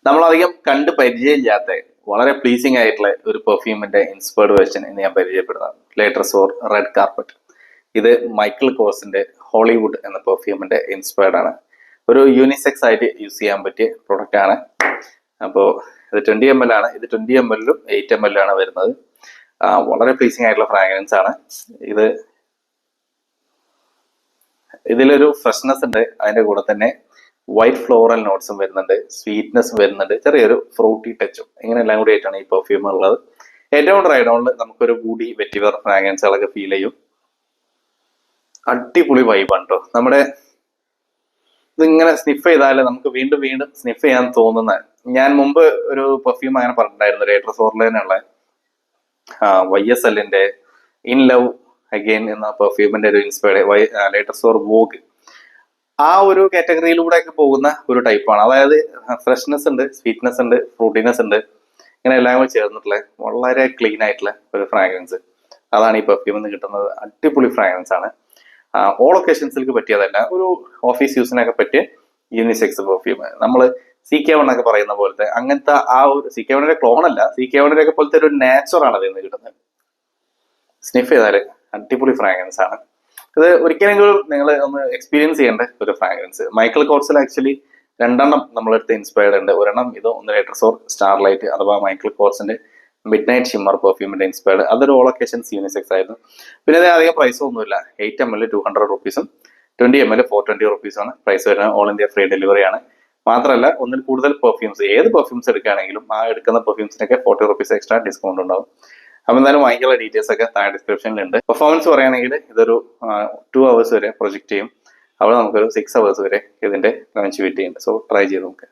നമ്മളധികം കണ്ട് പരിചയമില്ലാത്ത വളരെ പ്ലീസിങ് ആയിട്ടുള്ള ഒരു പെർഫ്യൂമിന്റെ ഇൻസ്പയർഡ് വേർഷൻ എന്ന് ഞാൻ പരിചയപ്പെടുന്നത് ലേറ്റർസോർ റെഡ് കാർപ്പറ്റ്. ഇത് മൈക്കിൾ കോഴ്സിന്റെ ഹോളിവുഡ് എന്ന പെർഫ്യൂമിന്റെ ഇൻസ്പയർഡ് ആണ്. ഒരു യൂണിസെക്സ് ആയിട്ട് യൂസ് ചെയ്യാൻ പറ്റിയ പ്രൊഡക്റ്റ് ആണ്. അപ്പോൾ ഇത് 20 ml ആണ്. ഇത് 20 ml 8 ml ആണ് വരുന്നത്. വളരെ പ്ലീസിങ് ആയിട്ടുള്ള ഫ്രാഗ്രൻസ് ആണ് ഇത്. ഇതിലൊരു ഫ്രഷ്നെസ് ഉണ്ട്, അതിന്റെ കൂടെ തന്നെ വൈറ്റ് ഫ്ലോറൽ നോട്ട്സും വരുന്നുണ്ട്, സ്വീറ്റ്നെസ് വരുന്നുണ്ട്, ചെറിയൊരു ഫ്രൂട്ടി ടച്ചും. ഇങ്ങനെ എല്ലാം കൂടി ആയിട്ടാണ് ഈ പെർഫ്യൂം ഉള്ളത്. ഏറ്റവും ഡ്രൈ ഡൗണിൽ നമുക്കൊരു ബൂഡി വെറ്റിവർ ഫ്രാഗ്രൻസുകളൊക്കെ ഫീൽ ചെയ്യും. അടിപൊളി വൈബാണ് കേട്ടോ. നമ്മുടെ ഇതിങ്ങനെ സ്നിഫ് ചെയ്താൽ നമുക്ക് വീണ്ടും വീണ്ടും സ്നിഫ് ചെയ്യാൻ തോന്നുന്ന, ഞാൻ മുമ്പ് ഒരു പെർഫ്യൂം അങ്ങനെ പറഞ്ഞിട്ടുണ്ടായിരുന്നു, ലേറ്റർസോറിലുള്ള YSLന്റെ ഇൻ ലവ് അഗെയിൻ എന്ന പെർഫ്യൂമിന്റെ ഒരു ഇൻസ്പയർഡ് ലേറ്റർസോർ വോഗ്. ആ ഒരു കാറ്റഗറിയിലൂടെ ഒക്കെ പോകുന്ന ഒരു ടൈപ്പാണ്. അതായത് ഫ്രഷ്നെസ് ഉണ്ട്, സ്വീറ്റ്നെസ് ഉണ്ട്, ഫ്രൂട്ടിനെസ് ഉണ്ട്, ഇങ്ങനെ എല്ലാം കൂടി ചേർന്നിട്ടുള്ള വളരെ ക്ലീൻ ആയിട്ടുള്ള ഒരു ഫ്രാഗ്രൻസ്. അതാണ് ഈ പെർഫ്യൂമിൽ നിന്ന് കിട്ടുന്നത്. അടിപൊളി ഫ്രാഗ്രൻസ് ആണ്. ഓൾ ഒക്കേഷൻസിലേക്ക് പറ്റിയതല്ല, ഒരു ഓഫീസ് യൂസിനൊക്കെ പറ്റിയ യൂണിസെക്സ് പെർഫ്യൂം. നമ്മൾ CK1 എന്നൊക്കെ പറയുന്ന പോലത്തെ അങ്ങനത്തെ ആ ഒരു CK1ന്റെ ക്ലോൺ അല്ല, CK1ന്റെ ഒക്കെ പോലത്തെ ഒരു നാച്ചുറാണ് അതിൽ നിന്ന് കിട്ടുന്നത്. സ്നിഫ് ചെയ്താല് അടിപൊളി ഫ്രാഗ്രൻസ് ആണ് ഇത്. ഒരിക്കലെങ്കിലും നിങ്ങൾ ഒന്ന് എക്സ്പീരിയൻസ് ചെയ്യേണ്ട ഒരു ഫ്രാഗ്രൻസ്. മൈക്കിൾ കോഴ്സിൽ ആക്ച്വലി 2 നമ്മളെടുത്ത് ഇൻസ്പയർഡ് ഉണ്ട്. ഒരെണ്ണം ഇത്, ഒന്ന് ലേറ്റർസോർ സ്റ്റാർലൈറ്റ് അഥവാ മൈക്കിൾ കോഴ്സിന്റെ മിഡ് നൈറ്റ് ഷിമ്മർ പെർഫ്യൂമിന്റെ ഇൻസ്പയർഡ്. അതൊരു ഓൾ ഒക്കേഷൻസ് യൂണിസെക്സ് ആയിരുന്നു. പിന്നെ അത് അധികം പ്രൈസ് ഒന്നുമില്ല. 8 ml 200 rupees 20 ml 420 rupees ആണ് പ്രൈസ് വരുന്നത്. ഓൾ ഇന്ത്യ ഫ്രീ ഡെലിവറി ആണ്. മാത്രമല്ല ഒന്നിൽ കൂടുതൽ പെർഫ്യൂംസ്, ഏത് പെർഫ്യൂംസ് എടുക്കുകയാണെങ്കിലും ആ എടുക്കുന്ന പെർഫ്യൂംസിനൊക്കെ 40 rupees എക്സ്ട്രാ ഡിസ്കൗണ്ട് ഉണ്ടാവും. അപ്പൊ എന്തായാലും വാങ്ങിക്കാനുള്ള ഡീറ്റെയിൽസ് ഒക്കെ താഴെ ഡിസ്ക്രിപ്ഷനിലുണ്ട്. പെർഫോമൻസ് പറയുകയാണെങ്കിൽ ഇതൊരു 2 hours വരെ പ്രൊജക്ട് ചെയ്യും. അവിടെ നമുക്കൊരു 6 hours വരെ ഇതിന്റെ ലോഞ്ചിബിലിറ്റി ഉണ്ട്. സോ ട്രൈ ചെയ്ത് നോക്കുക.